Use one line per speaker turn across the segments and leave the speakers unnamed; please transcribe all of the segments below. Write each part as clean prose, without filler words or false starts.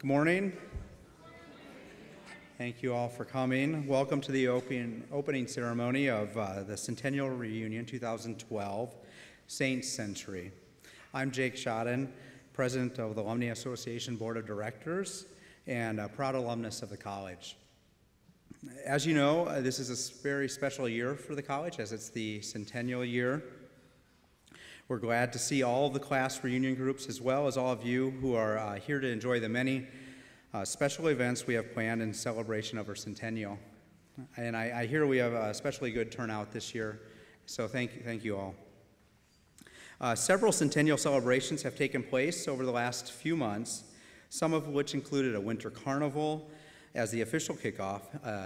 Good morning. Thank you all for coming. Welcome to the opening ceremony of the Centennial Reunion 2012 Saints Century. I'm Jake Schodden, President of the Alumni Association Board of Directors and a proud alumnus of the college. As you know, this is a very special year for the college as it's the centennial year. We're glad to see all of the class reunion groups as well as all of you who are here to enjoy the many special events we have planned in celebration of our centennial. And I hear we have a especially good turnout this year, so thank you all. Several centennial celebrations have taken place over the last few months, some of which included a winter carnival as the official kickoff,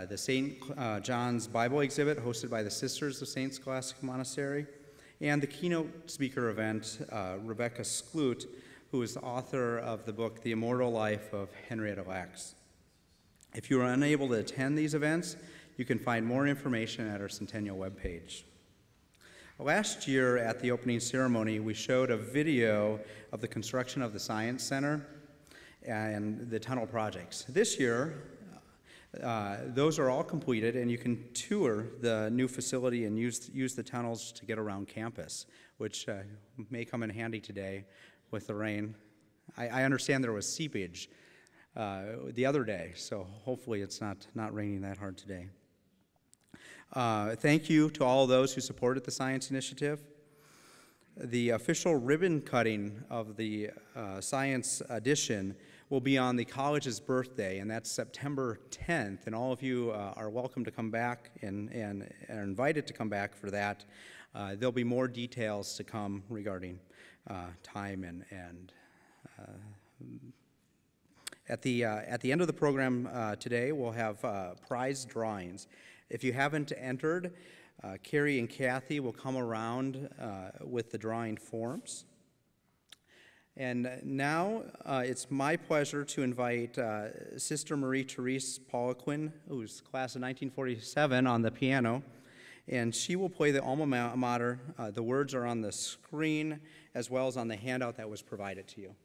the St. John's Bible exhibit hosted by the Sisters of St. Scholastic Monastery, and the keynote speaker event, Rebecca Skloot, who is the author of the book, The Immortal Life of Henrietta Lacks. If you are unable to attend these events, you can find more information at our Centennial webpage. Last year at the opening ceremony, we showed a video of the construction of the Science Center and the tunnel projects. This year, those are all completed, and you can tour the new facility and use the tunnels to get around campus, which may come in handy today with the rain. I understand there was seepage the other day, so hopefully it's not raining that hard today. Thank you to all of those who supported the Science Initiative. The official ribbon cutting of the Science Edition will be on the college's birthday, and that's September 10th, and all of you are welcome to come back and are invited to come back for that. There'll be more details to come regarding time and at the end of the program today, we'll have prize drawings. If you haven't entered, Carrie and Kathy will come around with the drawing forms. And now it's my pleasure to invite Sister Marie-Therese Poliquin, who's class of 1947, on the piano, and she will play the alma mater. The words are on the screen as well as on the handout that was provided to you.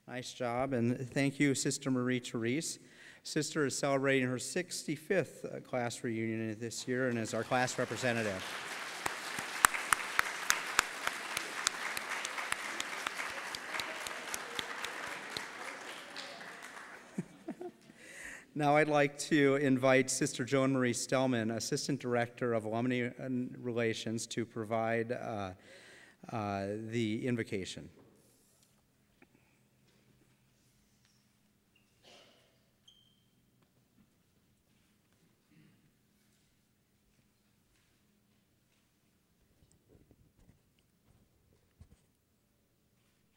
Nice job, and thank you, Sister Marie-Therese. Sister is celebrating her 65th class reunion this year and is our class representative. Now I'd like to invite Sister Joan Marie Stellman, Assistant Director of Alumni Relations, to provide the invocation.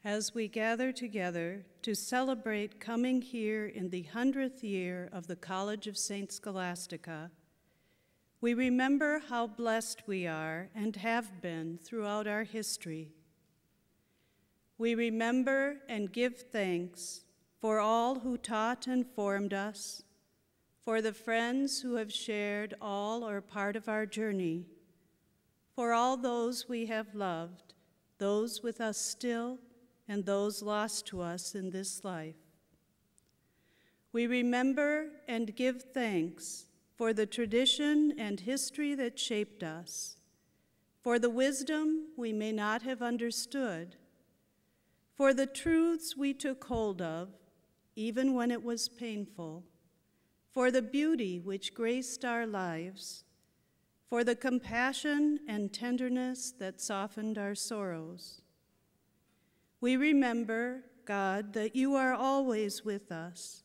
As we gather together to celebrate coming here in the 100th year of the College of St. Scholastica, we remember how blessed we are and have been throughout our history. We remember and give thanks for all who taught and formed us, for the friends who have shared all or part of our journey, for all those we have loved, those with us still, and those lost to us in this life. We remember and give thanks for the tradition and history that shaped us, for the wisdom we may not have understood, for the truths we took hold of, even when it was painful, for the beauty which graced our lives, for the compassion and tenderness that softened our sorrows. We remember, God, that you are always with us.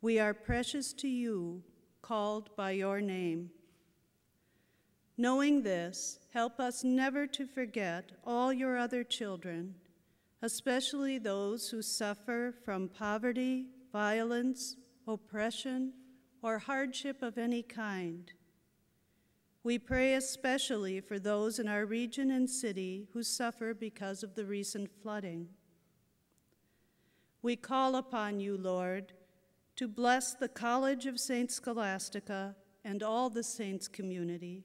We are precious to you, called by your name. Knowing this, help us never to forget all your other children, especially those who suffer from poverty, violence, oppression, or hardship of any kind. We pray especially for those in our region and city who suffer because of the recent flooding. We call upon you, Lord, to bless the College of St. Scholastica and all the Saints community.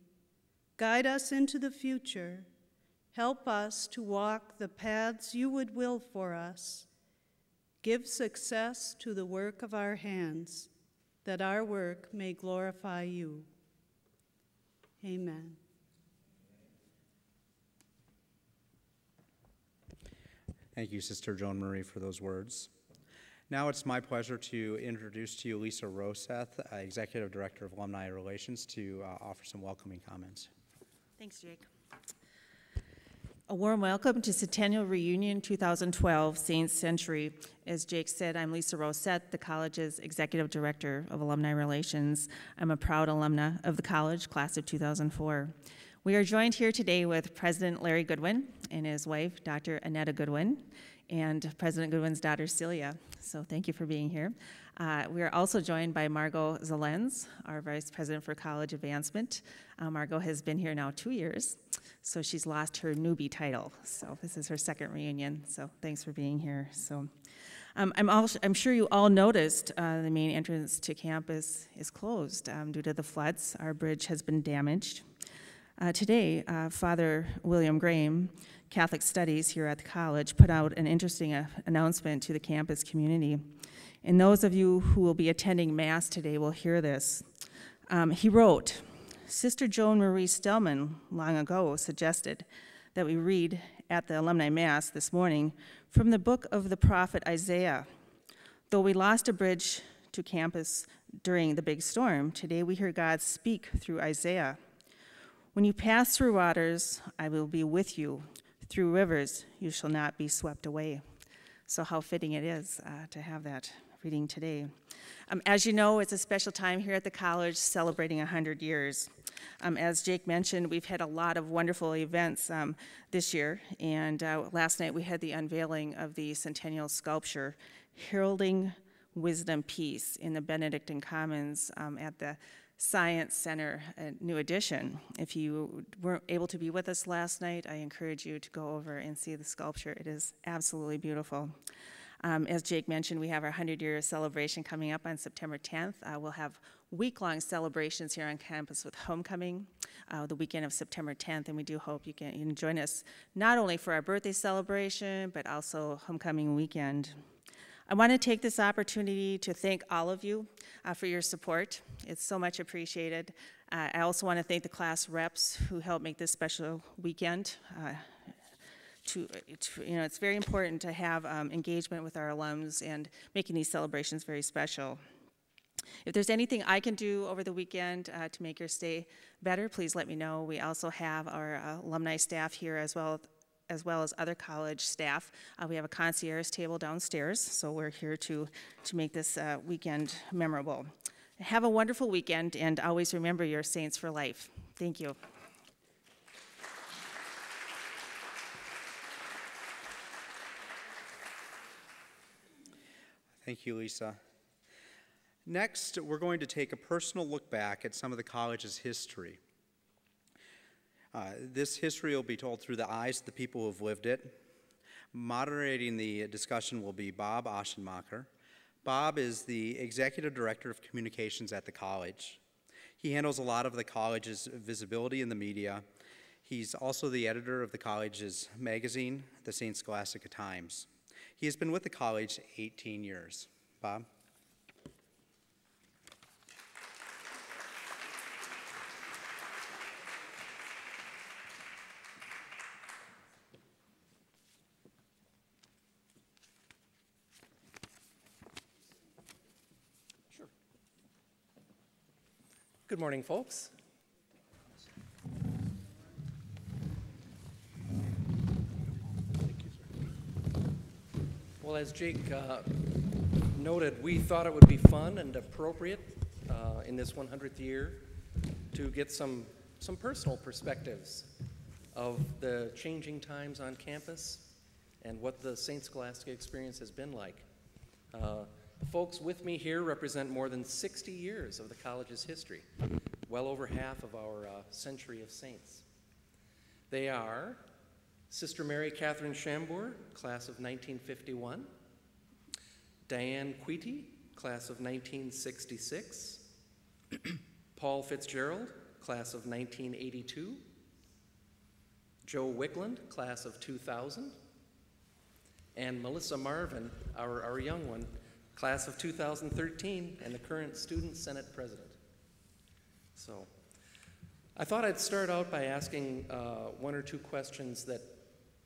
Guide us into the future. Help us to walk the paths you would will for us. Give success to the work of our hands, that our work may glorify you. Amen.
Thank you, Sister Joan Marie, for those words. Now it's my pleasure to introduce to you Lisa Roseth, Executive Director of Alumni Relations, to offer some welcoming comments.
Thanks, Jake. A warm welcome to Centennial Reunion 2012 Saints Century. As Jake said, I'm Lisa Roseth, the college's Executive Director of Alumni Relations. I'm a proud alumna of the college, class of 2004. We are joined here today with President Larry Goodwin and his wife, Dr. Annetta Goodwin, and President Goodwin's daughter, Celia. So thank you for being here. We are also joined by Margot Zelenz, our Vice President for College Advancement. Margot has been here now 2 years, so she's lost her newbie title. So this is her second reunion, so thanks for being here. So I'm sure you all noticed the main entrance to campus is closed due to the floods. Our bridge has been damaged. Today, Father William Graham, Catholic Studies here at the college, put out an interesting announcement to the campus community. And those of you who will be attending Mass today will hear this. He wrote, Sister Joan Marie Stellman long ago suggested that we read at the Alumni Mass this morning from the book of the prophet Isaiah. Though we lost a bridge to campus during the big storm, today we hear God speak through Isaiah. When you pass through waters, I will be with you. Through rivers, you shall not be swept away. So how fitting it is to have that reading today. As you know, it's a special time here at the college celebrating 100 years. As Jake mentioned, we've had a lot of wonderful events this year, and last night we had the unveiling of the centennial sculpture, Heralding Wisdom Peace, in the Benedictine Commons at the Science Center, New Edition. If you weren't able to be with us last night, I encourage you to go over and see the sculpture. It is absolutely beautiful. As Jake mentioned, we have our 100-year celebration coming up on September 10th. We'll have week-long celebrations here on campus with homecoming the weekend of September 10th, and we do hope you can join us not only for our birthday celebration, but also homecoming weekend. I want to take this opportunity to thank all of you for your support. It's so much appreciated. I also want to thank the class reps who helped make this special weekend. It's very important to have engagement with our alums and making these celebrations very special. If there's anything I can do over the weekend to make your stay better, please let me know. We also have our alumni staff here as well as well as other college staff. We have a concierge table downstairs, so we're here to make this weekend memorable. Have a wonderful weekend, and always remember your Saints for life. Thank you.
Thank you, Lisa. Next, we're going to take a personal look back at some of the college's history. This history will be told through the eyes of the people who have lived it. Moderating the discussion will be Bob Aschenmacher. Bob is the Executive Director of Communications at the college. He handles a lot of the college's visibility in the media. He's also the editor of the college's magazine, the St. Scholastica Times. He has been with the college 18 years. Bob?
Good morning, folks. Well, as Jake noted, we thought it would be fun and appropriate in this 100th year to get some personal perspectives of the changing times on campus and what the St. Scholastica experience has been like. The folks with me here represent more than 60 years of the college's history, well over half of our century of saints. They are Sister Mary Catherine Chambord, class of 1951, Diane Queety, class of 1966, Paul Fitzgerald, class of 1982, Joe Wickland, class of 2000, and Melissa Marvin, our young one, class of 2013, and the current Student Senate President. So I thought I'd start out by asking one or two questions that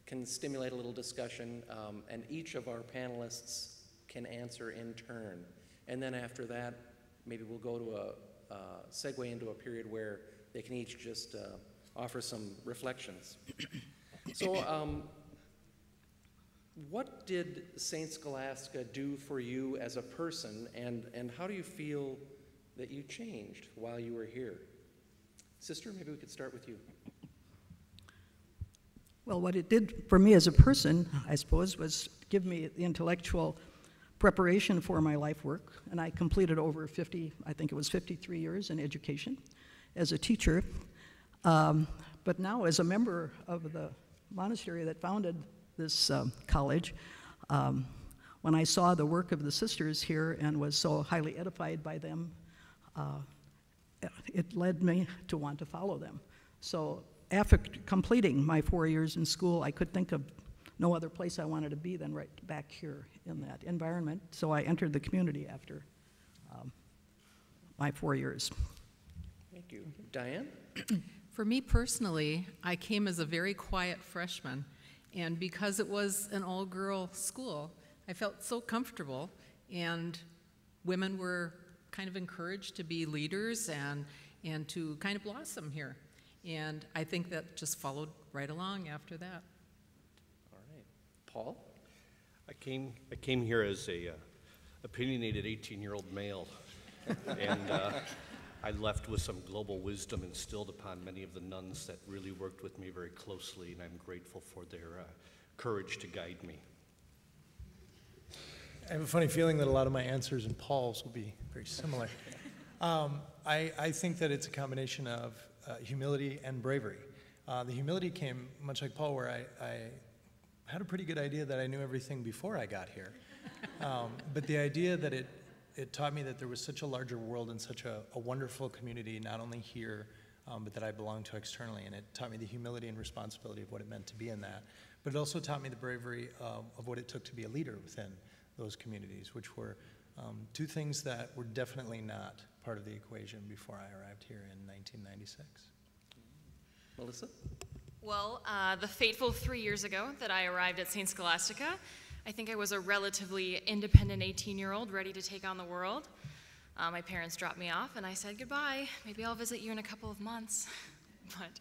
can stimulate a little discussion, and each of our panelists can answer in turn. And then after that, maybe we'll go to a segue into a period where they can each just offer some reflections. So what did St. Scholastica do for you as a person, and how do you feel that you changed while you were here? Sister, maybe we could start with you.
Well, what it did for me as a person, I suppose, was give me the intellectual preparation for my life work, and I completed over 50, I think it was 53 years in education as a teacher. But now as a member of the monastery that founded this college, when I saw the work of the sisters here and was so highly edified by them, it led me to want to follow them. So after completing my 4 years in school, I could think of no other place I wanted to be than right back here in that environment. So I entered the community after my 4 years.
Thank you. Diane?
For me personally, I came as a very quiet freshman, and because it was an all-girl school, I felt so comfortable, and women were kind of encouraged to be leaders and to kind of blossom here. And I think that just followed right along after that.
All right. Paul?
I came here as a opinionated 18-year-old male, and I left with some global wisdom instilled upon many of the nuns that really worked with me very closely, and I'm grateful for their courage to guide me.
I have a funny feeling that a lot of my answers and Paul's will be very similar. I think that it's a combination of humility and bravery. The humility came, much like Paul, where I had a pretty good idea that I knew everything before I got here. But the idea that it taught me that there was such a larger world and such a wonderful community, not only here, but that I belonged to externally. And it taught me the humility and responsibility of what it meant to be in that. But it also taught me the bravery of what it took to be a leader within those communities, which were two things that were definitely not part of the equation before I arrived here in 1996.
Melissa?
Well, the fateful 3 years ago that I arrived at St. Scholastica, I think I was a relatively independent 18-year-old ready to take on the world. My parents dropped me off and I said goodbye. Maybe I'll visit you in a couple of months. But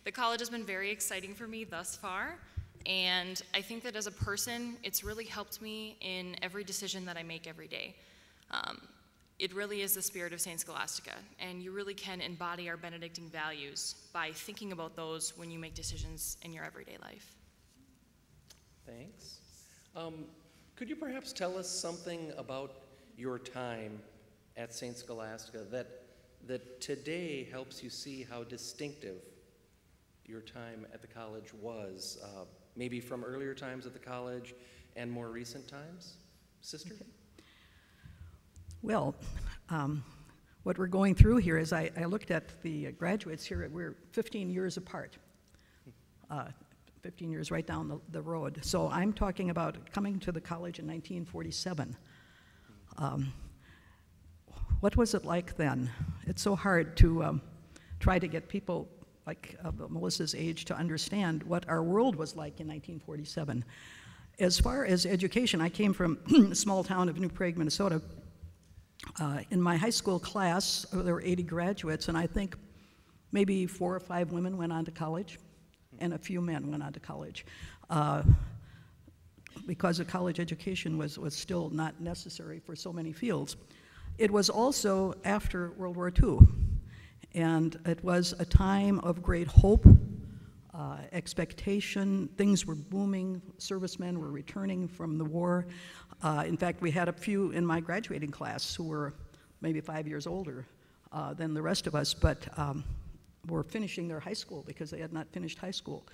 the college has been very exciting for me thus far, And I think that as a person, it's really helped me in every decision that I make every day. It really is the spirit of St. Scholastica, and you really can embody our Benedictine values by thinking about those when you make decisions in your everyday life.
Thanks. Could you perhaps tell us something about your time at St. Scholastica that today helps you see how distinctive your time at the college was, maybe from earlier times at the college and more recent times? Sister?
Okay. Well, what we're going through here is I looked at the graduates here. We're 15 years apart, 15 years right down the road. So I'm talking about coming to the college in 1947. What was it like then? It's so hard to try to get people like Melissa's age to understand what our world was like in 1947. As far as education, I came from a small town of New Prague, Minnesota. In my high school class, there were 80 graduates, and I think maybe 4 or 5 women went on to college, and a few men went on to college. Because a college education was still not necessary for so many fields. It was also after World War II, and it was a time of great hope, expectation. Things were booming. Servicemen were returning from the war. In fact, we had a few in my graduating class who were maybe 5 years older than the rest of us, but were finishing their high school because they had not finished high school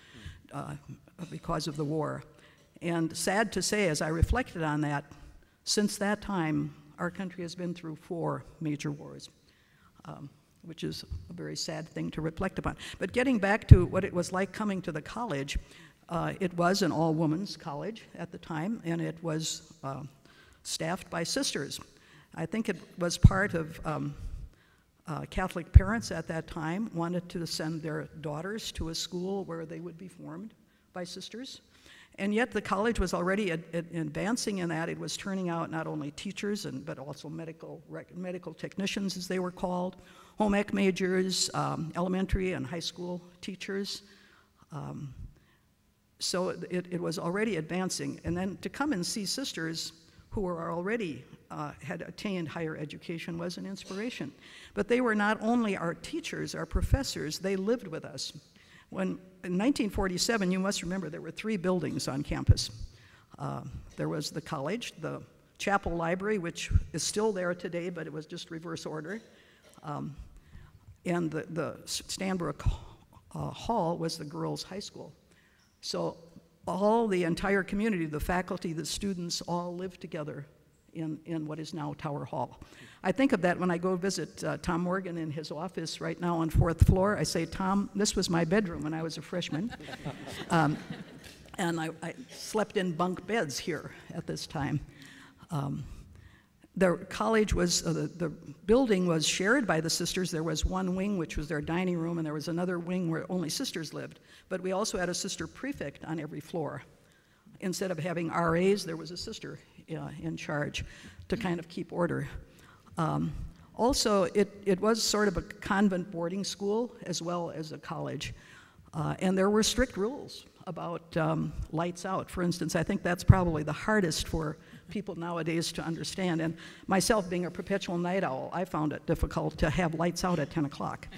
because of the war. And sad to say, as I reflected on that, since that time, our country has been through 4 major wars, which is a very sad thing to reflect upon. But getting back to what it was like coming to the college, it was an all-women's college at the time, and it was staffed by sisters. I think it was part of Catholic parents at that time wanted to send their daughters to a school where they would be formed by sisters. And yet the college was already advancing in that. It was turning out not only teachers, but also medical technicians, as they were called, home ec majors, elementary and high school teachers. So it was already advancing. And then to come and see sisters who were already had attained higher education was an inspiration. But they were not only our teachers, our professors, they lived with us. When, in 1947, you must remember, there were 3 buildings on campus. There was the college, the chapel library, which is still there today, but it was just reverse order. And the Stanbrook Hall was the girls' high school. So the entire community, the faculty, the students, all lived together in what is now Tower Hall. I think of that when I go visit Tom Morgan in his office right now on 4th floor. I say, Tom, this was my bedroom when I was a freshman. And I slept in bunk beds here at this time. The college was, the building was shared by the sisters. There was one wing, which was their dining room, and there was another wing where only sisters lived. But we also had a sister prefect on every floor. Instead of having RAs, there was a sister in charge to kind of keep order. Also, it was sort of a convent boarding school as well as a college. And there were strict rules about lights out. For instance, I think that's probably the hardest for people nowadays to understand. And myself, being a perpetual night owl, I found it difficult to have lights out at 10 o'clock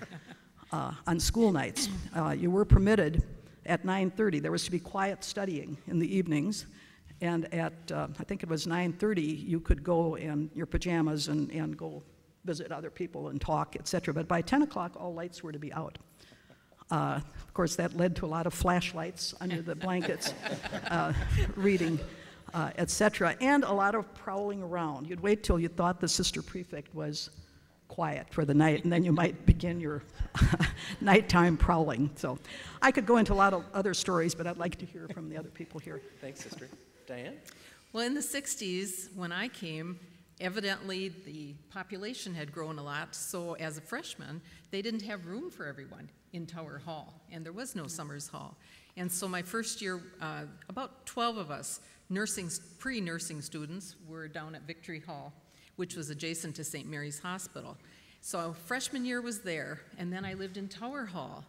on school nights. You were permitted at 9:30. There was to be quiet studying in the evenings. And at, I think it was 9:30, you could go in your pajamas and go visit other people and talk, etc. But by 10 o'clock, all lights were to be out. Of course, that led to a lot of flashlights under the blankets, reading, etc. And a lot of prowling around. You'd wait till you thought the sister prefect was quiet for the night, and then you might begin your nighttime prowling. So I could go into a lot of other stories, but I'd like to hear from the other people here.
Thanks, Sister. Diane?
Well, in the 60s, when I came, evidently the population had grown a lot, so as a freshman, they didn't have room for everyone in Tower Hall, and there was no Summers Hall. And so my first year, about 12 of us, pre-nursing students, were down at Victory Hall, which was adjacent to St. Mary's Hospital. So freshman year was there, and then I lived in Tower Hall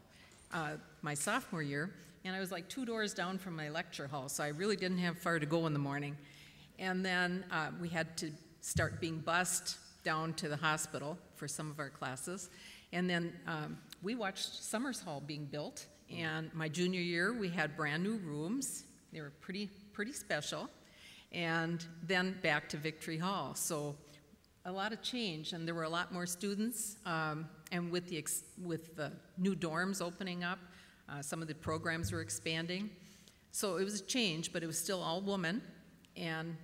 my sophomore year, and I was like 2 doors down from my lecture hall, so I really didn't have far to go in the morning. And then we had to start being bused down to the hospital for some of our classes. And then we watched Summers Hall being built, and my junior year we had brand new rooms. They were pretty special. And then back to Victory Hall. So a lot of change, and there were a lot more students, and with the new dorms opening up, some of the programs were expanding. So it was a change, but it was still all women, and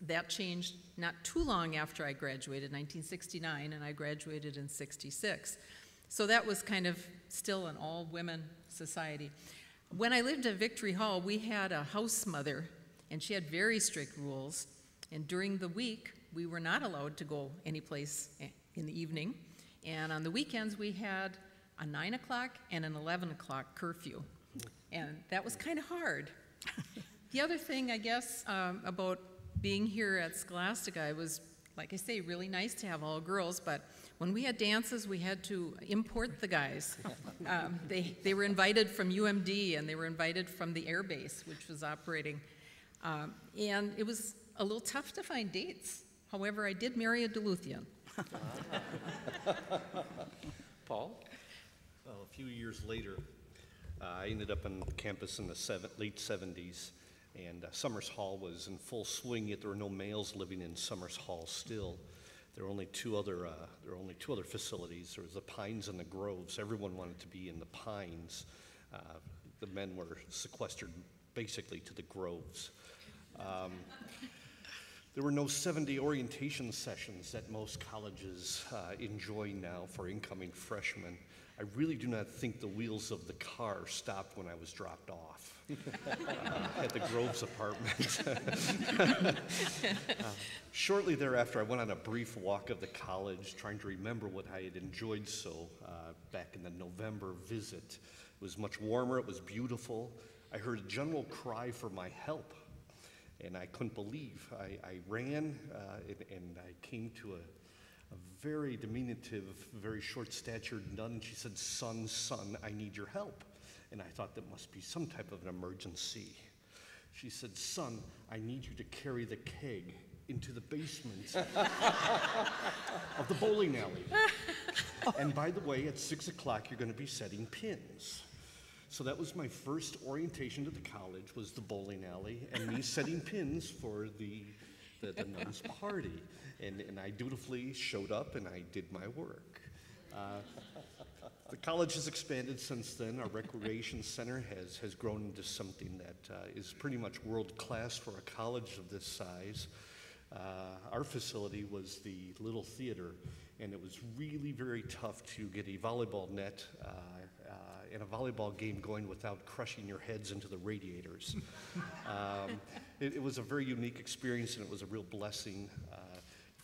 that changed not too long after I graduated, 1969, and I graduated in 66. So that was kind of still an all-women society. When I lived at Victory Hall, we had a house mother, and she had very strict rules, and during the week, we were not allowed to go anyplace in the evening, and on the weekends, we had a 9 o'clock and an 11 o'clock curfew, and that was kind of hard. The other thing, I guess, about being here at Scholastica, it was, like I say, really nice to have all girls, but when we had dances, we had to import the guys. They were invited from UMD, and they were invited from the air base, which was operating. And it was a little tough to find dates. However, I did marry a Duluthian.
Paul?
Well, a few years later, I ended up on campus in the late 70s, and Summers Hall was in full swing, yet there were no males living in Summers Hall still. There were only two other facilities. There was the Pines and the Groves. Everyone wanted to be in the Pines. The men were sequestered basically to the Groves. There were no 7-day orientation sessions that most colleges enjoy now for incoming freshmen. I really do not think the wheels of the car stopped when I was dropped off at the Groves apartment. Shortly thereafter, I went on a brief walk of the college, trying to remember what I had enjoyed so back in the November visit. It was much warmer, it was beautiful. I heard a general cry for my help, and I couldn't believe. I ran, and I came to a very diminutive, very short-statured nun. She said, son, I need your help. And I thought that must be some type of an emergency. She said, son, I need you to carry the keg into the basement of the bowling alley. And by the way, at 6 o'clock, you're going to be setting pins. So that was my first orientation to the college, was the bowling alley, and me setting pins for the nuns' party. And I dutifully showed up, and I did my work. The college has expanded since then. Our recreation center has grown into something that is pretty much world-class for a college of this size. Our facility was the Little Theater, and it was really very tough to get a volleyball net and a volleyball game going without crushing your heads into the radiators. It was a very unique experience, and it was a real blessing.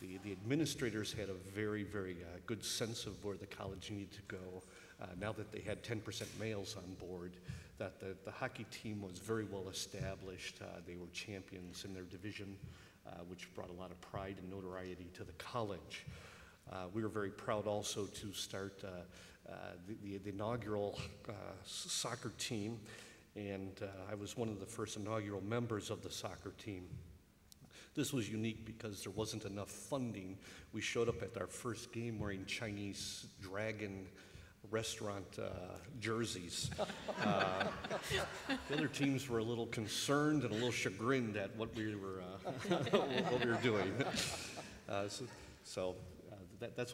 The administrators had a very, very good sense of where the college needed to go. Now that they had 10% males on board, that the hockey team was very well established. They were champions in their division, which brought a lot of pride and notoriety to the college. We were very proud also to start the inaugural soccer team, and I was one of the first inaugural members of the soccer team. This was unique because there wasn't enough funding. We showed up at our first game wearing Chinese Dragon restaurant jerseys. The other teams were a little concerned and a little chagrined at what we were doing. That's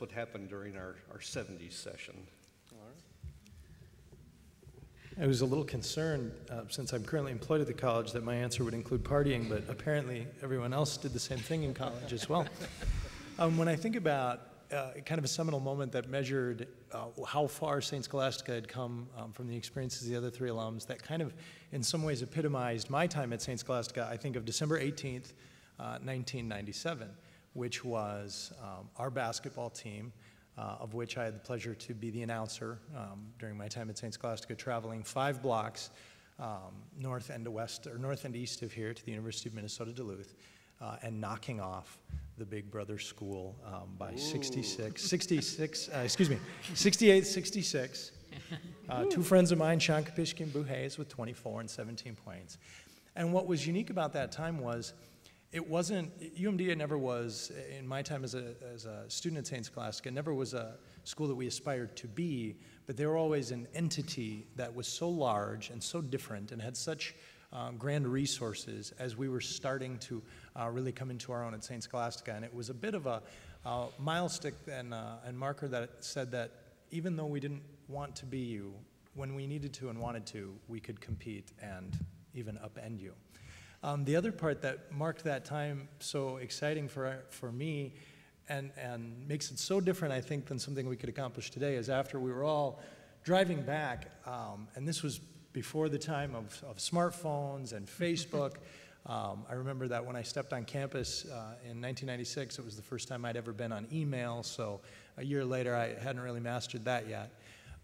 what happened during our 70s session.
I was a little concerned, since I'm currently employed at the college, that my answer would include partying, but apparently everyone else did the same thing in college as well. When I think about kind of a seminal moment that measured how far St. Scholastica had come from the experiences of the other three alums, that kind of in some ways epitomized my time at St. Scholastica, I think of December 18th, 1997, which was our basketball team, of which I had the pleasure to be the announcer during my time at St. Scholastica, traveling 5 blocks north and east of here to the University of Minnesota Duluth, and knocking off the Big Brother school by 68-66. Two friends of mine, Sean Kapishki and Boo Hayes, with 24 and 17 points. And what was unique about that time was it wasn't, UMD never was, in my time as a student at St. Scholastica, never was a school that we aspired to be, but they were always an entity that was so large and so different and had such grand resources as we were starting to really come into our own at St. Scholastica. And it was a bit of a milestick and marker that said that even though we didn't want to be you, when we needed to and wanted to, we could compete and even upend you. The other part that marked that time so exciting for me and makes it so different, I think, than something we could accomplish today is after we were all driving back, and this was before the time of smartphones and Facebook. I remember that when I stepped on campus in 1996, it was the first time I'd ever been on email, so a year later I hadn't really mastered that yet.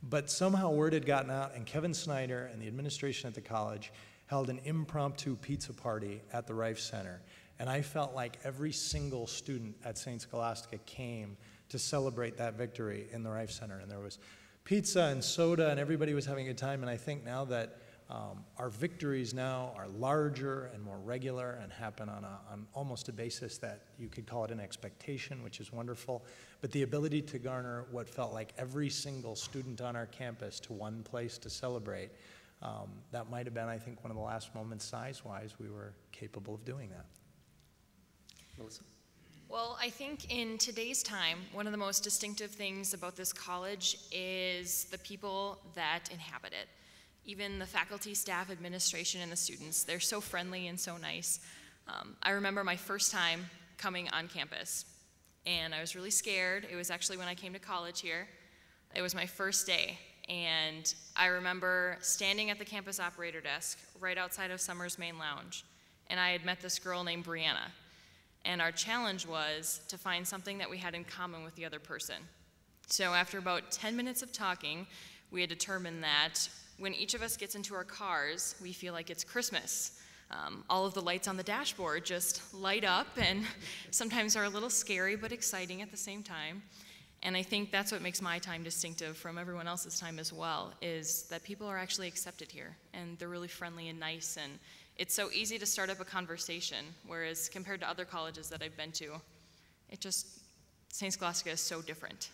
But somehow word had gotten out, and Kevin Snyder and the administration at the college held an impromptu pizza party at the Rife Center. And I felt like every single student at St. Scholastica came to celebrate that victory in the Rife Center. And there was pizza and soda, and everybody was having a good time. And I think now that our victories now are larger and more regular and happen on almost a basis that you could call it an expectation, which is wonderful. But the ability to garner what felt like every single student on our campus to one place to celebrate, that might have been, I think, one of the last moments size-wise we were capable of doing that.
Melissa?
Well, I think in today's time, one of the most distinctive things about this college is the people that inhabit it. Even the faculty, staff, administration, and the students, they're so friendly and so nice. I remember my first time coming on campus, and I was really scared. It was actually when I came to college here. It was my first day, and I remember standing at the campus operator desk right outside of Summers Main Lounge, and I had met this girl named Brianna. And our challenge was to find something that we had in common with the other person. So after about 10 minutes of talking, we had determined that when each of us gets into our cars, we feel like it's Christmas. All of the lights on the dashboard just light up and sometimes are a little scary but exciting at the same time. And I think that's what makes my time distinctive from everyone else's time as well, is that people are actually accepted here and they're really friendly and nice, and it's so easy to start up a conversation, whereas compared to other colleges that I've been to, St. Scholastica is so different.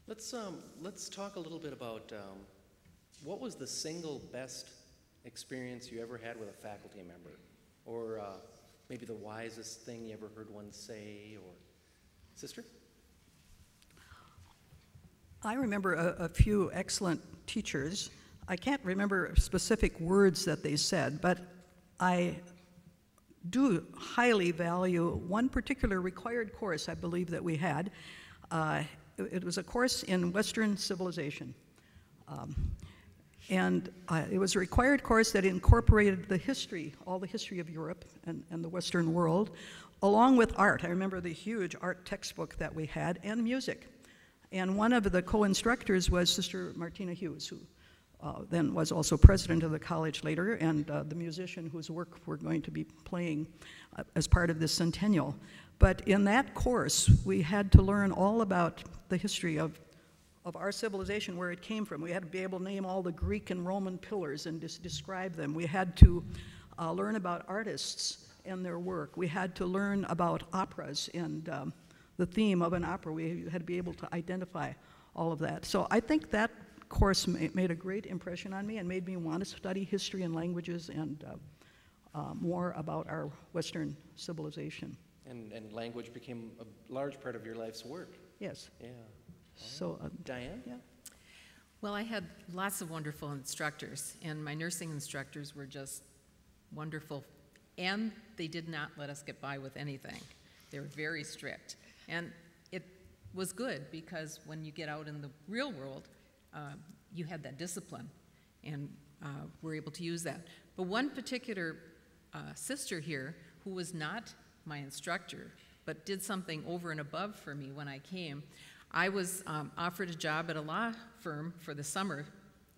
Let's talk a little bit about what was the single best experience you ever had with a faculty member? Or maybe the wisest thing you ever heard one say, or sister?
I remember a few excellent teachers. I can't remember specific words that they said, but I do highly value one particular required course I believe that we had. It was a course in Western civilization. It was a required course that incorporated the history, all the history of Europe and the Western world, along with art. I remember the huge art textbook that we had, and music. And one of the co-instructors was Sister Martina Hughes, who then was also president of the college later, and the musician whose work we're going to be playing as part of this centennial. But in that course, we had to learn all about the history of our civilization, where it came from. We had to be able to name all the Greek and Roman pillars and describe them. We had to learn about artists and their work. We had to learn about operas and the theme of an opera. We had to be able to identify all of that. So I think that course made a great impression on me and made me want to study history and languages and more about our Western civilization.
And language became a large part of your life's work.
Yes.
Yeah.
So,
Diane?
Yeah.
Well, I had lots of wonderful instructors, and my nursing instructors were just wonderful, and they did not let us get by with anything. They were very strict, and it was good because when you get out in the real world, you had that discipline, and were able to use that. But one particular sister here, who was not my instructor, but did something over and above for me when I came. I was offered a job at a law firm for the summer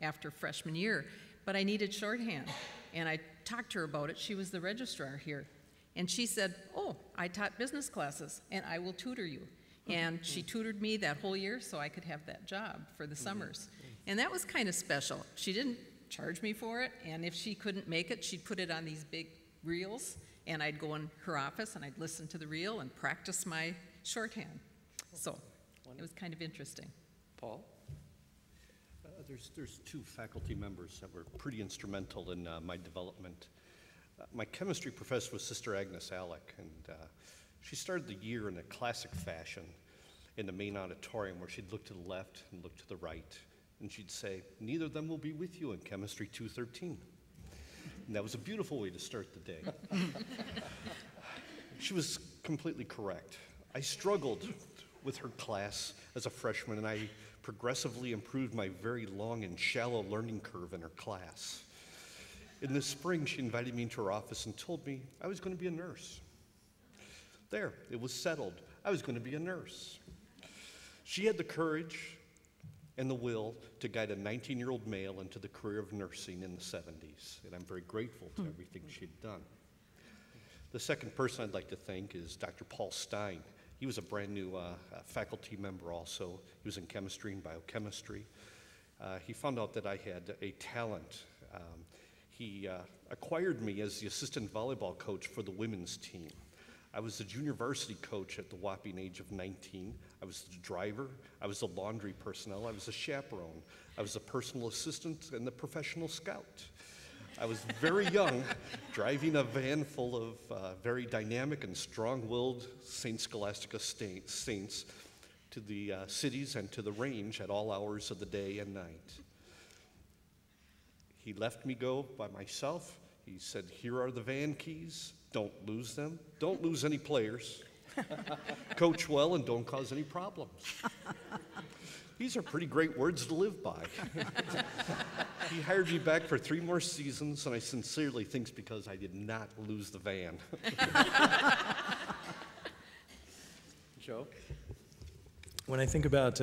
after freshman year, but I needed shorthand, and I talked to her about it. She was the registrar here, and she said, "Oh, I taught business classes, and I will tutor you." And she tutored me that whole year so I could have that job for the summers. And that was kind of special. She didn't charge me for it, and if she couldn't make it, she'd put it on these big reels, and I'd go in her office and I'd listen to the reel and practice my shorthand. So it was kind of interesting.
Paul?
There's two faculty members that were pretty instrumental in my development. My chemistry professor was Sister Agnes Alec, and she started the year in a classic fashion in the main auditorium where she'd look to the left and look to the right, and she'd say, "Neither of them will be with you in Chemistry 213." And that was a beautiful way to start the day. She was completely correct. I struggled with her class as a freshman, and I progressively improved my very long and shallow learning curve in her class. In the spring, she invited me into her office and told me I was going to be a nurse. There, it was settled. I was going to be a nurse. She had the courage and the will to guide a 19-year-old male into the career of nursing in the 70s, and I'm very grateful to everything she'd done. The second person I'd like to thank is Dr. Paul Stein. He was a brand new faculty member also. He was in chemistry and biochemistry. He found out that I had a talent. He acquired me as the assistant volleyball coach for the women's team. I was the junior varsity coach at the whopping age of 19. I was the driver. I was the laundry personnel. I was the chaperone. I was the personal assistant and the professional scout. I was very young, driving a van full of very dynamic and strong-willed St. Scholastica saints to the cities and to the range at all hours of the day and night. He left me go by myself. He said, "Here are the van keys. Don't lose them. Don't lose any players. Coach well and don't cause any problems." These are pretty great words to live by. He hired me back for 3 more seasons, and I sincerely think it's because I did not lose the van.
Joe?
When I think about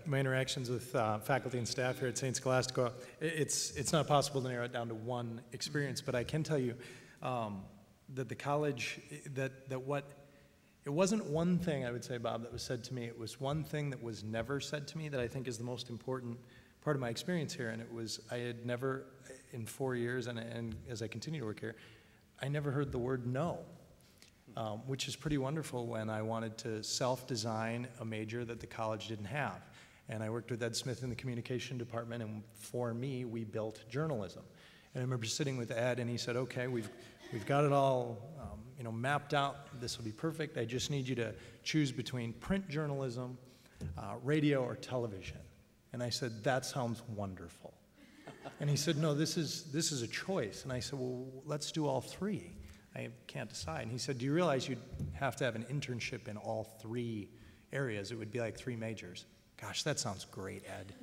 my interactions with faculty and staff here at St. Scholastica, it's not possible to narrow it down to one experience, but I can tell you that the college, it wasn't one thing, I would say, Bob, that was said to me. It was one thing that was never said to me that I think is the most important part of my experience here, and it was I had never, in 4 years, and as I continue to work here, I never heard the word no. Which is pretty wonderful when I wanted to self-design a major that the college didn't have. And I worked with Ed Smith in the communication department, and for me, we built journalism. And I remember sitting with Ed, and he said, "Okay, we've got it all mapped out. This will be perfect. I just need you to choose between print journalism, radio, or television." And I said, "That sounds wonderful." And he said, "No, this is a choice." And I said, "Well, let's do all 3. I can't decide." And he said, "Do you realize you'd have to have an internship in all 3 areas? It would be like 3 majors." Gosh, that sounds great, Ed.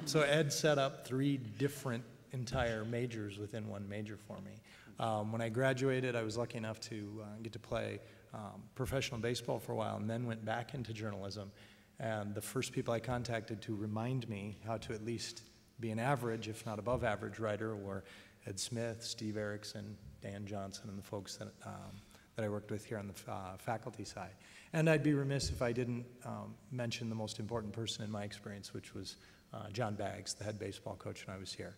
So Ed set up 3 different entire majors within one major for me. When I graduated, I was lucky enough to get to play professional baseball for a while, and then went back into journalism. And the first people I contacted to remind me how to at least be an average, if not above average writer, were Ed Smith, Steve Erickson, Dan Johnson, and the folks that I worked with here on the faculty side. And I'd be remiss if I didn't mention the most important person in my experience, which was John Baggs, the head baseball coach when I was here.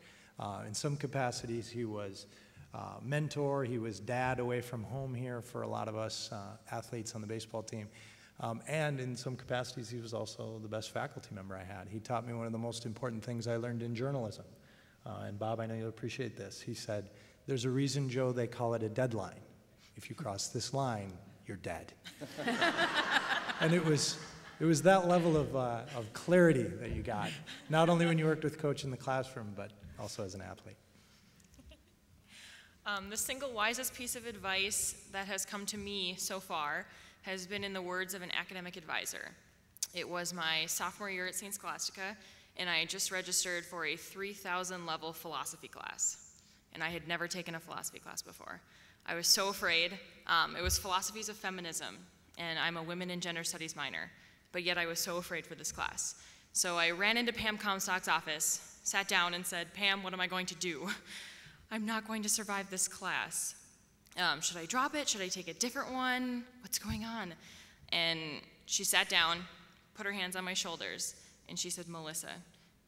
In some capacities, he was mentor, he was dad away from home here for a lot of us athletes on the baseball team. And in some capacities, he was also the best faculty member I had. He taught me one of the most important things I learned in journalism. And Bob, I know you'll appreciate this. He said, "There's a reason, Joe, they call it a deadline. If you cross this line, you're dead." And it was that level of clarity that you got, not only when you worked with Coach in the classroom, but also as an athlete.
The single wisest piece of advice that has come to me so far has been in the words of an academic advisor. It was my sophomore year at St. Scholastica, and I had just registered for a 3,000 level philosophy class. And I had never taken a philosophy class before. I was so afraid. It was philosophies of feminism, and I'm a women and gender studies minor, but yet I was so afraid for this class. So I ran into Pam Comstock's office, sat down and said, "Pam, what am I going to do? I'm not going to survive this class. Should I drop it? Should I take a different one? What's going on?" And she sat down, put her hands on my shoulders, and she said, Melissa,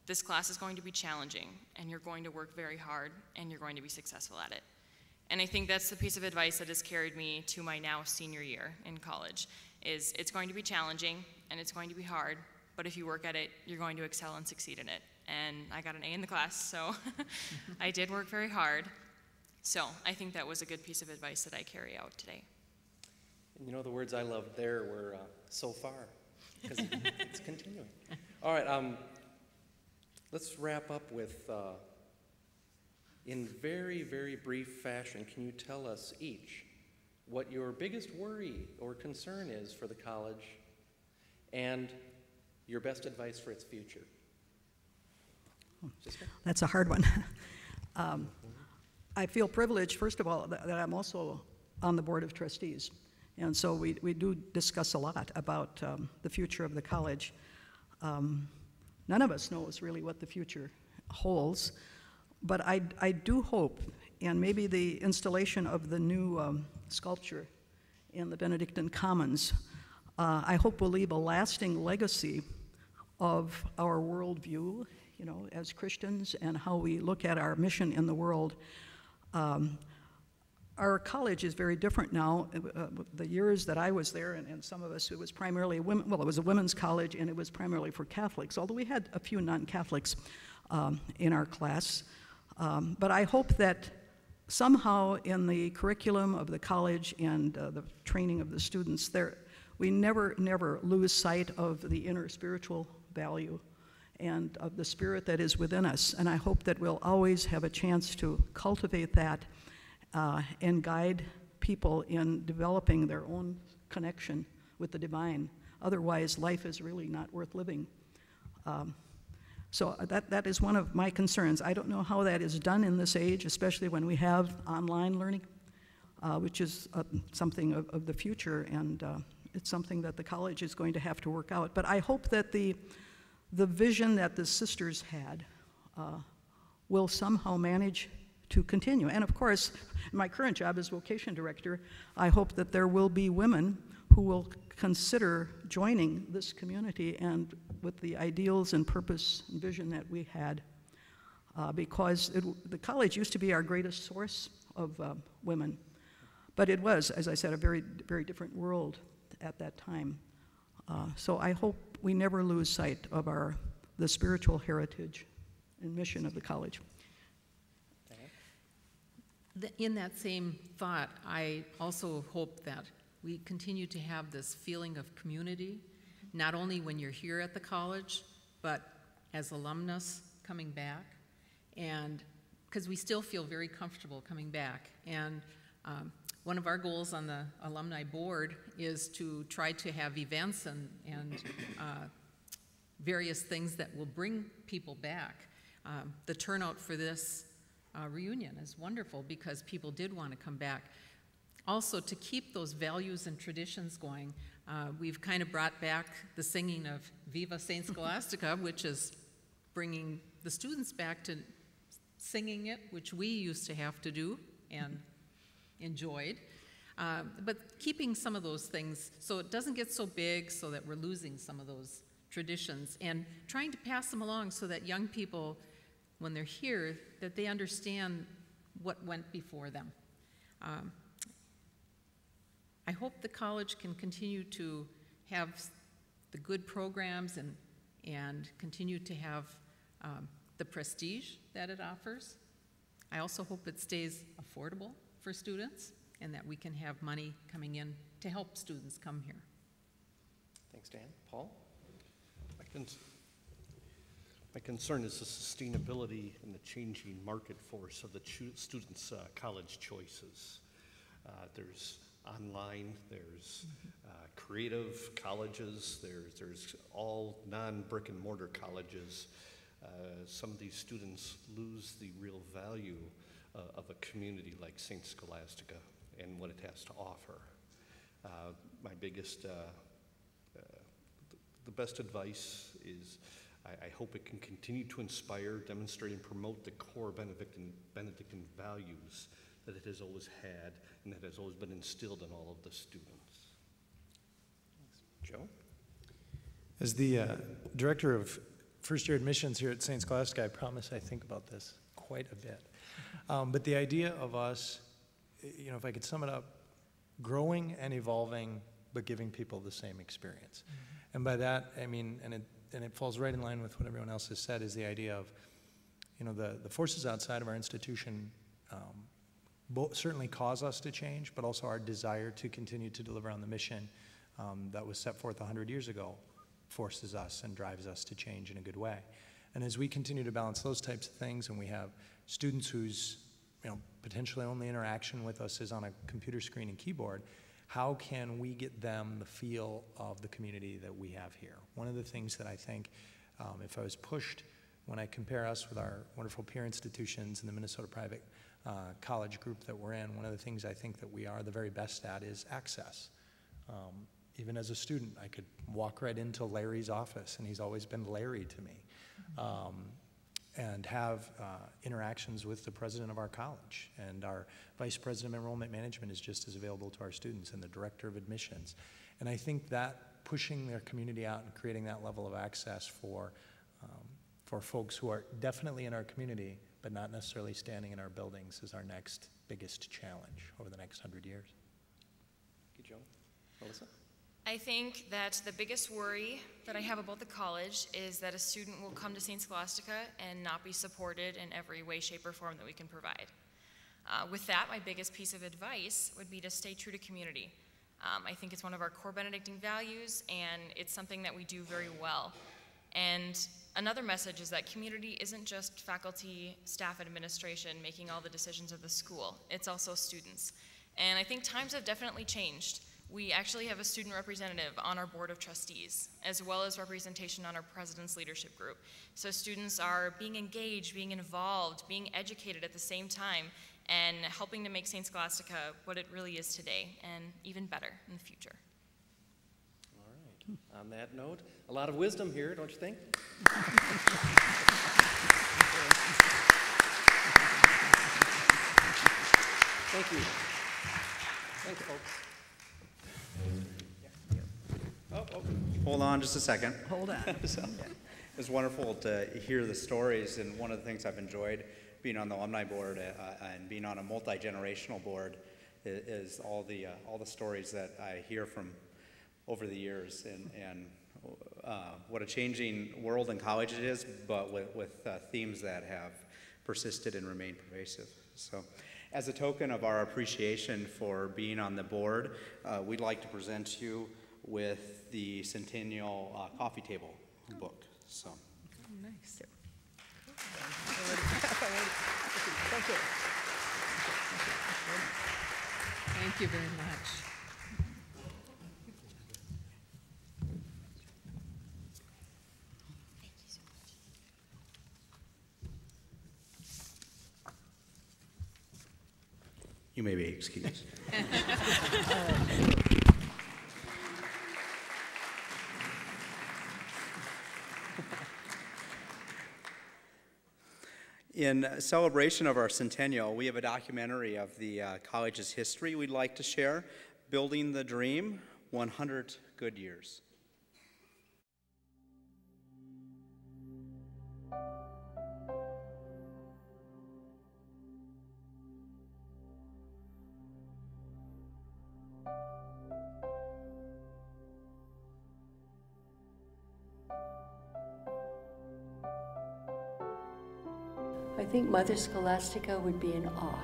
this class is going to be challenging, and you're going to work very hard, and you're going to be successful at it. And I think that's the piece of advice that has carried me to my now senior year in college, is it's going to be challenging, and it's going to be hard, but if you work at it, you're going to excel and succeed in it. And I got an A in the class, so I did work very hard. So I think that was a good piece of advice that I carry out today.
And you know, the words I loved there were so far, because it's continuing. All right, let's wrap up with, in very, very brief fashion, can you tell us each what your biggest worry or concern is for the college and your best advice for its future? Jessica?
That's a hard one. I feel privileged, first of all, that I'm also on the Board of Trustees. And so we do discuss a lot about the future of the college. None of us knows really what the future holds, but I do hope, and maybe the installation of the new sculpture in the Benedictine Commons, I hope will leave a lasting legacy of our worldview, you know, as Christians, and how we look at our mission in the world. Our college is very different now. The years that I was there, and some of us, it was primarily women, well, it was a women's college, and it was primarily for Catholics, although we had a few non-Catholics in our class. But I hope that somehow in the curriculum of the college and the training of the students, we never lose sight of the inner spiritual value and of the spirit that is within us. And I hope that we'll always have a chance to cultivate that and guide people in developing their own connection with the divine. Otherwise, life is really not worth living. So that is one of my concerns. I don't know how that is done in this age, especially when we have online learning, which is something of the future, and it's something that the college is going to have to work out. But I hope that the vision that the sisters had will somehow manage to continue. And of course, my current job as vocation director, I hope that there will be women who will consider joining this community and with the ideals and purpose and vision that we had, because the college used to be our greatest source of women, but it was, as I said, a very, very different world at that time. So I hope we never lose sight of the spiritual heritage and mission of the college.
In that same thought, I also hope that we continue to have this feeling of community, not only when you're here at the college, but as alumnus coming back, and because we still feel very comfortable coming back. And one of our goals on the alumni board is to try to have events and various things that will bring people back. The turnout for this reunion is wonderful because people did want to come back. Also, to keep those values and traditions going, we've kind of brought back the singing of Viva Saint Scholastica, which is bringing the students back to singing it, which we used to have to do and enjoyed. But keeping some of those things so it doesn't get so big so that we're losing some of those traditions, and trying to pass them along so that young people, when they're here, that they understand what went before them. I hope the college can continue to have the good programs and continue to have the prestige that it offers. I also hope it stays affordable for students and that we can have money coming in to help students come here.
Thanks, Dan. Paul?
My concern is the sustainability and the changing market force of the students' college choices. There's online, there's creative colleges, there's all non-brick and mortar colleges. Some of these students lose the real value of a community like St. Scholastica and what it has to offer. My biggest, the best advice is I hope it can continue to inspire, demonstrate, and promote the core Benedictine values that it has always had and that has always been instilled in all of the students.
Joe?
As the director of first-year admissions here at St. Scholastica, I promise I think about this quite a bit. But the idea of us, you know, if I could sum it up, growing and evolving, but giving people the same experience. Mm-hmm. And by that, I mean, and it falls right in line with what everyone else has said, is the idea of, you know, the forces outside of our institution certainly cause us to change, but also our desire to continue to deliver on the mission that was set forth 100 years ago forces us and drives us to change in a good way. And as we continue to balance those types of things, and we have students whose, you know, potentially only interaction with us is on a computer screen and keyboard, how can we get them the feel of the community that we have here? One of the things that I think, if I was pushed, when I compare us with our wonderful peer institutions in the Minnesota private college group that we're in, one of the things I think that we are the very best at is access. Even as a student, I could walk right into Larry's office, and he's always been Larry to me, and have interactions with the president of our college, and our vice president of enrollment management is just as available to our students, and the director of admissions. And I think that pushing their community out and creating that level of access for folks who are definitely in our community, but not necessarily standing in our buildings, is our next biggest challenge over the next 100 years.
Thank you, Joe. Melissa?
I think that the biggest worry that I have about the college is that a student will come to St. Scholastica and not be supported in every way, shape, or form that we can provide. With that, my biggest piece of advice would be to stay true to community. I think it's one of our core Benedictine values, and it's something that we do very well. And another message is that community isn't just faculty, staff, and administration making all the decisions of the school. It's also students. And I think times have definitely changed. We actually have a student representative on our board of trustees, as well as representation on our president's leadership group. So students are being engaged, being involved, being educated at the same time, and helping to make St. Scholastica what it really is today, and even better in the future.
All right. On that note, a lot of wisdom here, don't you think? Thank you. Thanks, folks.
Hold on just a second.
Hold on.
It's wonderful to hear the stories, and one of the things I've enjoyed being on the alumni board and being on a multi-generational board is all the stories that I hear from over the years, and what a changing world in college it is, but with themes that have persisted and remained pervasive. So, as a token of our appreciation for being on the board, we'd like to present you with the Centennial Coffee Table book. So,
Nice.
Thank you.
Thank you very much.
you may be excused. In celebration of our centennial, we have a documentary of the college's history we'd like to share, Building the Dream, 100 Good Years.
I think Mother Scholastica would be in awe.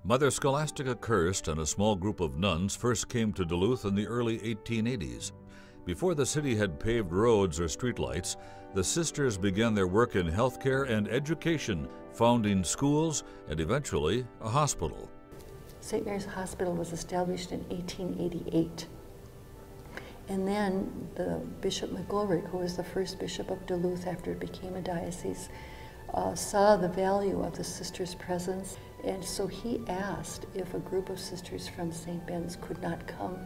Mother Scholastica Kirst and a small group of nuns first came to Duluth in the early 1880s. Before the city had paved roads or streetlights, the sisters began their work in healthcare and education, founding schools and eventually a hospital.
St. Mary's Hospital was established in 1888. And then the Bishop McGolrick, who was the first bishop of Duluth after it became a diocese, saw the value of the sisters' presence. And so he asked if a group of sisters from St. Ben's could not come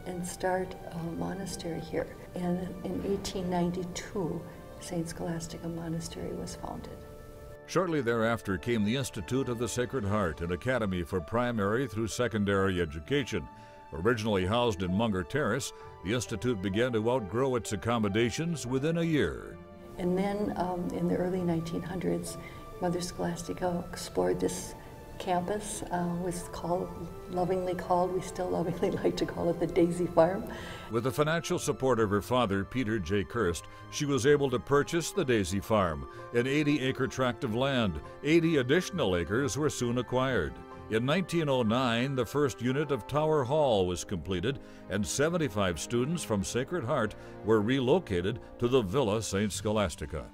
and start a monastery here. And in 1892, St. Scholastica Monastery was founded.
Shortly thereafter came the Institute of the Sacred Heart, an academy for primary through secondary education. Originally housed in Munger Terrace, the Institute began to outgrow its accommodations within a year.
And then in the early 1900s, Mother Scholastica explored this campus, was lovingly called, we still lovingly like to call it the Daisy Farm.
With the financial support of her father, Peter J. Kirst, she was able to purchase the Daisy Farm, an 80-acre tract of land. 80 additional acres were soon acquired. In 1909, the first unit of Tower Hall was completed, and 75 students from Sacred Heart were relocated to the Villa St. Scholastica.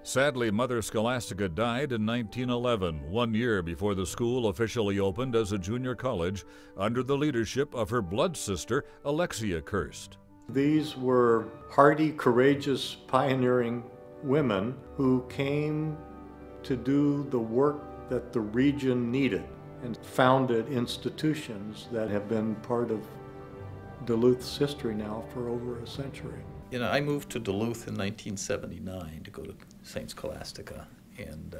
Sadly, Mother Scholastica died in 1911, 1 year before the school officially opened as a junior college under the leadership of her blood sister, Alexia Kirst.
These were hardy, courageous, pioneering women who came to do the work that the region needed and founded institutions that have been part of Duluth's history now for over a century.
You know, I moved to Duluth in 1979 to go to St. Scholastica, and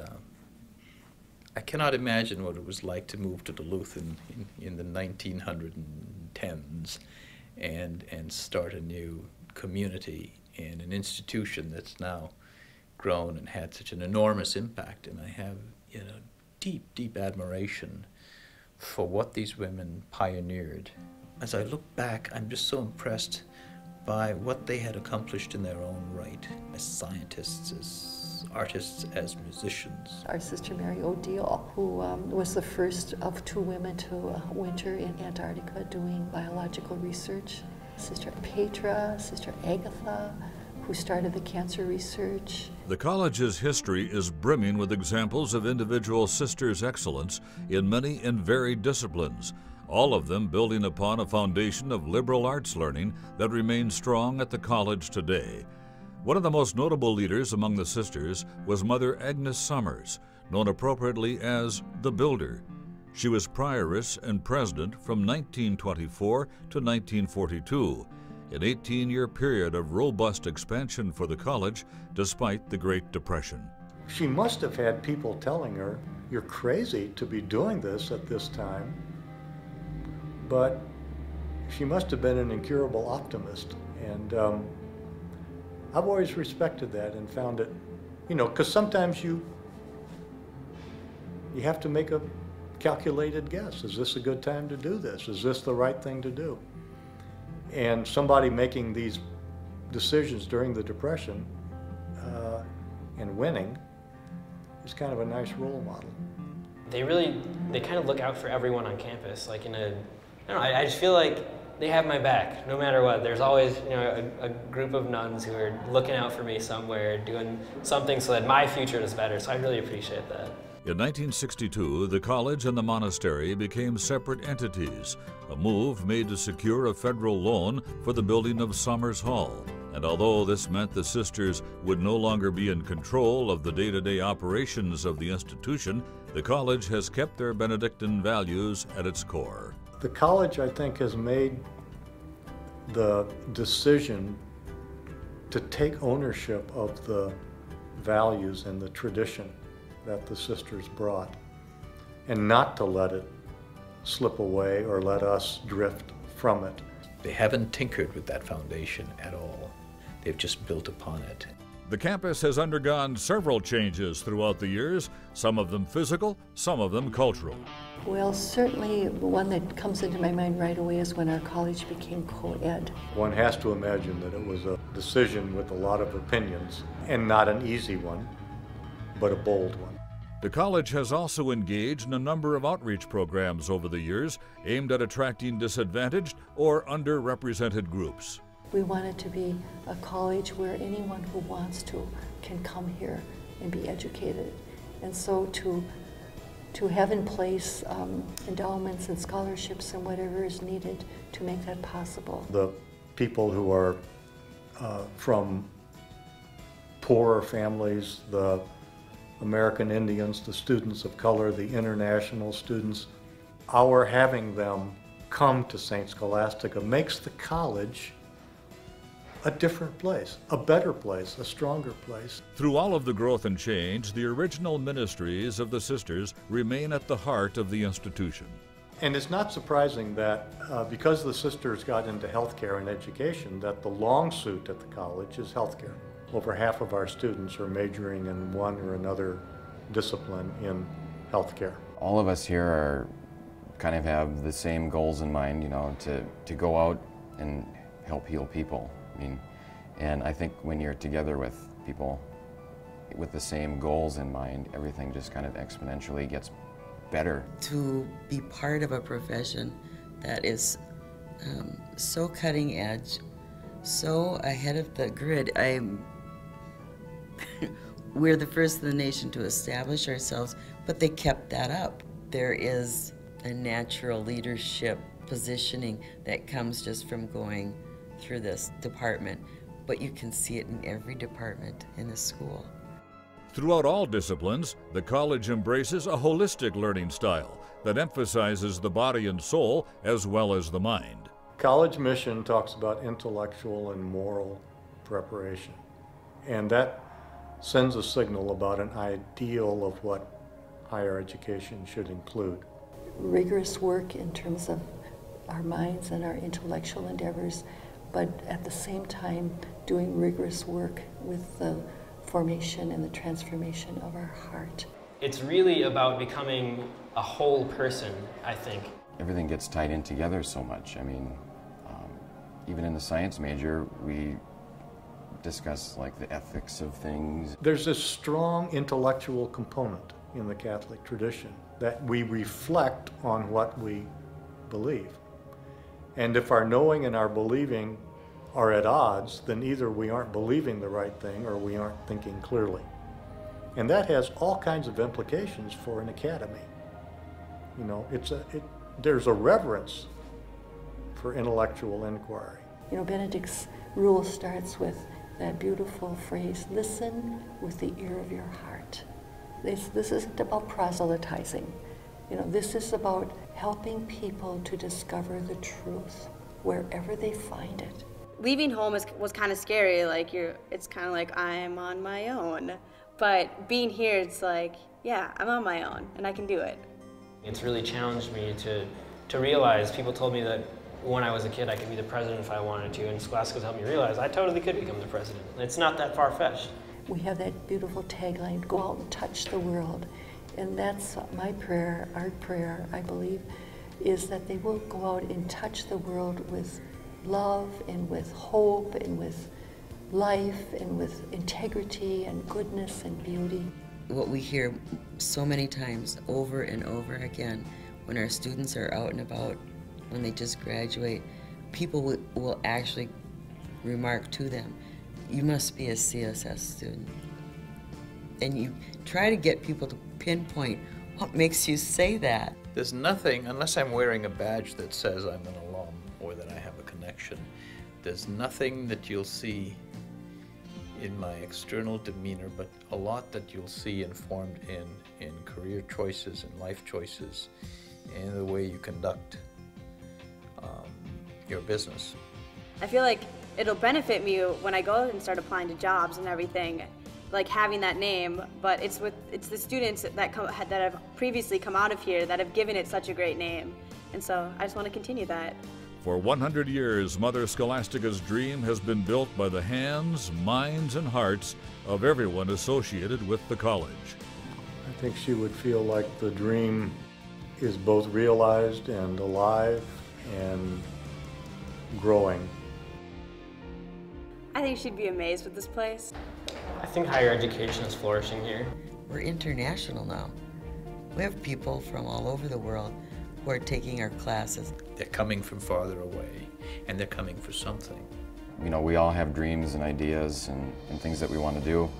I cannot imagine what it was like to move to Duluth in the 1910s and start a new community and an institution that's now grown and had such an enormous impact. And I have, you know, deep, deep admiration for what these women pioneered. As I look back, I'm just so impressed by what they had accomplished in their own right, as scientists, as artists, as musicians.
Our sister Mary O'Deal, who was the first of 2 women to winter in Antarctica doing biological research. Sister Petra, Sister Agatha, who started the cancer research.
The college's history is brimming with examples of individual sisters' excellence in many and varied disciplines, all of them building upon a foundation of liberal arts learning that remains strong at the college today. One of the most notable leaders among the sisters was Mother Agnes Summers, known appropriately as the Builder. She was prioress and president from 1924 to 1942, an 18-year period of robust expansion for the college despite the Great Depression.
She must have had people telling her, "You're crazy to be doing this at this time." But she must have been an incurable optimist, and I've always respected that and found it, you know, because sometimes you have to make a calculated guess. Is this a good time to do this? Is this the right thing to do? And somebody making these decisions during the Depression and winning is kind of a nice role model.
They kind of look out for everyone on campus, like in a, I don't know, I just feel like they have my back no matter what. There's always, you know, a group of nuns who are looking out for me somewhere, doing something so that my future is better, so I really appreciate that.
In 1962, the college and the monastery became separate entities, a move made to secure a federal loan for the building of Summers Hall. And although this meant the sisters would no longer be in control of the day-to-day operations of the institution, the college has kept their Benedictine values at its core.
The college, I think, has made the decision to take ownership of the values and the tradition that the sisters brought, and not to let it slip away or let us drift from it.
They haven't tinkered with that foundation at all. They've just built upon it.
The campus has undergone several changes throughout the years, some of them physical, some of them cultural.
Well, certainly the one that comes into my mind right away is when our college became co-ed.
One has to imagine that it was a decision with a lot of opinions, and not an easy one, but a bold one.
The college has also engaged in a number of outreach programs over the years aimed at attracting disadvantaged or underrepresented groups.
We want it to be a college where anyone who wants to can come here and be educated. And so to have in place endowments and scholarships and whatever is needed to make that possible.
The people who are from poorer families, the American Indians, the students of color, the international students, our having them come to St. Scholastica makes the college a different place, a better place, a stronger place.
Through all of the growth and change, the original ministries of the sisters remain at the heart of the institution.
And it's not surprising that because the sisters got into healthcare and education, that the long suit at the college is healthcare. Over half of our students are majoring in one or another discipline in healthcare.
All of us here are kind of have the same goals in mind, you know, to go out and help heal people. I mean, and I think when you're together with people with the same goals in mind, everything just kind of exponentially gets better.
To be part of a profession that is so cutting edge, so ahead of the grid. We're the first in the nation to establish ourselves, but they kept that up. There is a natural leadership positioning that comes just from going through this department, but you can see it in every department in the school.
Throughout all disciplines, the college embraces a holistic learning style that emphasizes the body and soul as well as the mind.
College mission talks about intellectual and moral preparation, and that sends a signal about an ideal of what higher education should include.
Rigorous work in terms of our minds and our intellectual endeavors, but at the same time doing rigorous work with the formation and the transformation of our heart.
It's really about becoming a whole person, I think.
Everything gets tied in together so much. I mean, even in the science major, we discuss like the ethics of things.
There's this strong intellectual component in the Catholic tradition that we reflect on what we believe. And if our knowing and our believing are at odds, then either we aren't believing the right thing or we aren't thinking clearly. And that has all kinds of implications for an academy. You know, there's a reverence for intellectual inquiry.
You know, Benedict's rule starts with that beautiful phrase, listen with the ear of your heart. This isn't about proselytizing. You know, this is about helping people to discover the truth wherever they find it.
Leaving home was kind of scary. Like it's kind of like I'm on my own. But being here, it's like, yeah, I'm on my own and I can do it.
It's really challenged me to realize, people told me that when I was a kid I could be the president if I wanted to, and Scholastica's helped me realize I totally could become the president. It's not that far-fetched.
We have that beautiful tagline, go out and touch the world. And that's my prayer, our prayer, I believe, is that they will go out and touch the world with love and with hope and with life and with integrity and goodness and beauty.
What we hear so many times over and over again when our students are out and about, when they just graduate, people will actually remark to them, you must be a CSS student. And you try to get people to pinpoint what makes you say that.
There's nothing, unless I'm wearing a badge that says I'm an alum or that I have a connection, there's nothing that you'll see in my external demeanor, but a lot that you'll see informed in career choices and life choices and the way you conduct your business.
I feel like it'll benefit me when I go and start applying to jobs and everything, like having that name, but it's the students that have previously come out of here that have given it such a great name. And so I just want to continue that.
For 100 years, Mother Scholastica's dream has been built by the hands, minds, and hearts of everyone associated with the college.
I think she would feel like the dream is both realized and alive and growing.
I think she'd be amazed with this place.
I think higher education is flourishing here.
We're international now. We have people from all over the world who are taking our classes.
They're coming from farther away, and they're coming for something.
You know, we all have dreams and ideas and things that we want to do,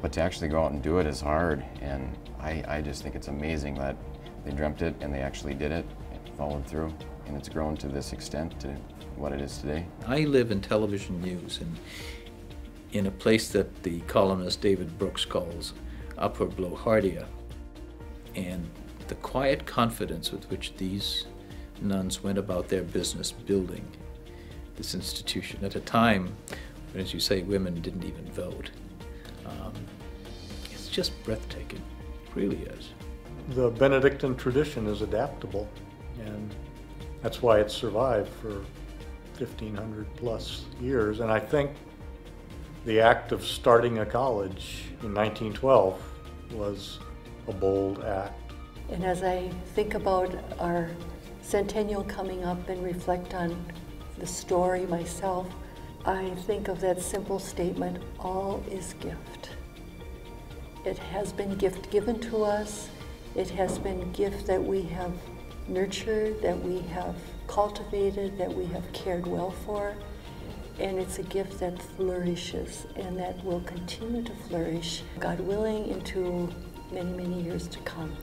but to actually go out and do it is hard, and I just think it's amazing that they dreamt it and they actually did it and followed through, and it's grown to this extent to what it is today.
I live in television news, and in a place that the columnist David Brooks calls Upper Blohardia, and the quiet confidence with which these nuns went about their business building this institution at a time And as you say, women didn't even vote. It's just breathtaking. It really is.
The Benedictine tradition is adaptable, and that's why it's survived for 1,500 plus years. And I think the act of starting a college in 1912 was a bold act.
And as I think about our centennial coming up and reflect on the story myself, I think of that simple statement, all is gift. It has been gift given to us. It has been gift that we have nurtured, that we have cultivated, that we have cared well for. And it's a gift that flourishes and that will continue to flourish, God willing, into many, many years to come.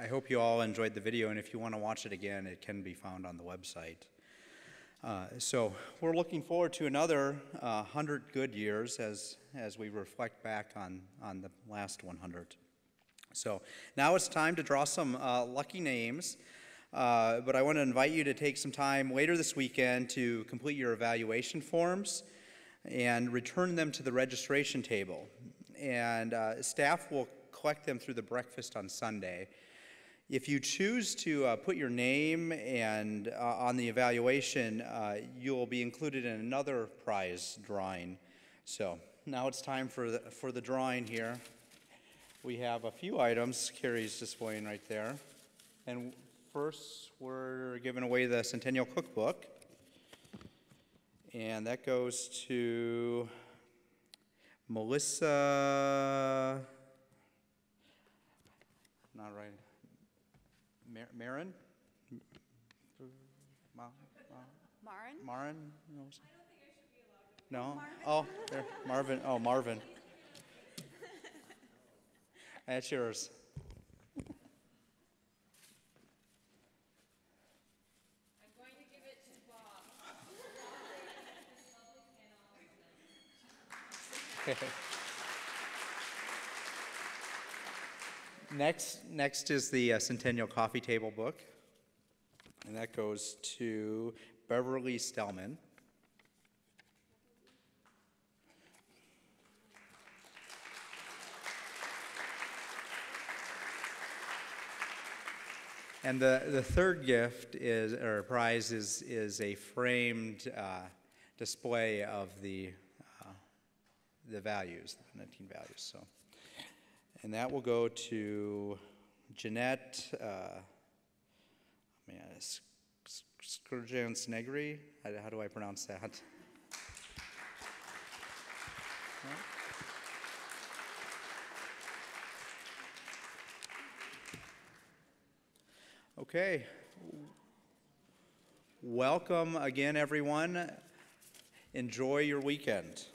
I hope you all enjoyed the video, and if you want to watch it again, it can be found on the website. So we're looking forward to another 100 good years as we reflect back on the last 100. So now it's time to draw some lucky names, but I want to invite you to take some time later this weekend to complete your evaluation forms and return them to the registration table. And staff will collect them through the breakfast on Sunday. If you choose to put your name and on the evaluation, you'll be included in another prize drawing. So now it's time for the drawing here. We have a few items Carrie's displaying right there. And first, we're giving away the Centennial Cookbook. And that goes to Melissa, not right, Marin?
Marin?
Marin? No? Oh, there, Marvin. Oh, Marvin. That's yours.
I'm going to give it to Bob.
Next is the Centennial Coffee Table book, and that goes to Beverly Stellman. And the third gift is, or prize is a framed display of the values, the 19 values. So, and that will go to Jeanette Skurjan-Snegri. How do I pronounce that? Okay. Welcome again, everyone. Enjoy your weekend.